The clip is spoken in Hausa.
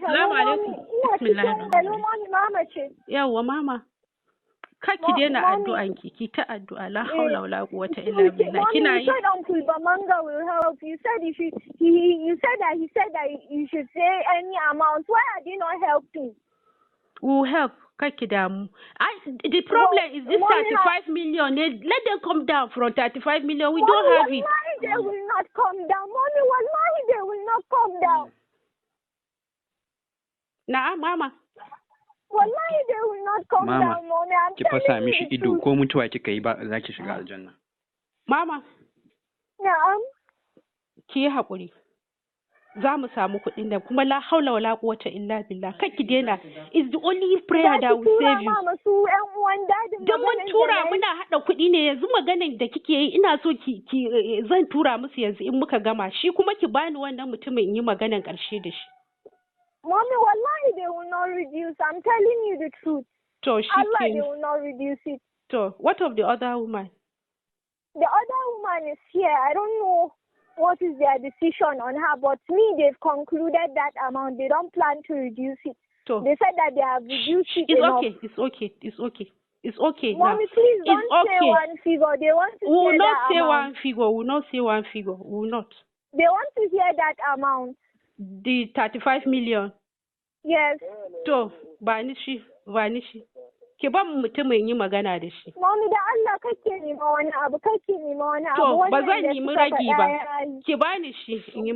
Salamu alaikum. Hello, mommy, mama ce. Yawwa mama. Ki daina addu'an ki ta addu'a la haula wala quwwata illa billah. Kina yi. You said Uncle Bamanga will help. You said you said that you should say any amount. Why are they not helping? We'll help. Ki damu. The problem is this 35 million. Let them come down from 35 million. We don't have it. Wallahi, they will not come down. Mommy, wallahi, they will not come down. Na'am, mama. Wallahi, they will not come down, mommy. I'm ki fasa mishi ido ko mutuwa kika yi ba za ki shiga aljanna. Mama. Na'am. Ki yi haƙuri. Za mu samu kuɗin nan kuma la haula wala quwwata illa billah. Ki daina. It's the only prayer that will save you. Mama, su ƴan uwan dadin. Dan mun tura muna haɗa kuɗi ne yanzu maganar da kike yi ina so ki zan tura musu yanzu in muka gama shi kuma ki bani wannan mutumin in yi maganar ƙarshe da shi. Mommy, wallahi, they will not reduce. I'm telling you the truth. So Allah, they will not reduce it. So, what of the other woman? The other woman is here. I don't know what is their decision on her, but me, they've concluded that amount. They don't plan to reduce it. So, they said that they have reduced it enough. It's okay. Mommy, now. please don't say one figure. They want to we will say not that say amount. one figure. We will not say one figure. We will not. They want to hear that amount. The 35 million. Yes. To, vanishi. Ki ba mu mutumin yi magana da shi. Mommy, da Allah kake nema wani abu, To, ba zan yi mu ragi ba. Ki bani shi in yi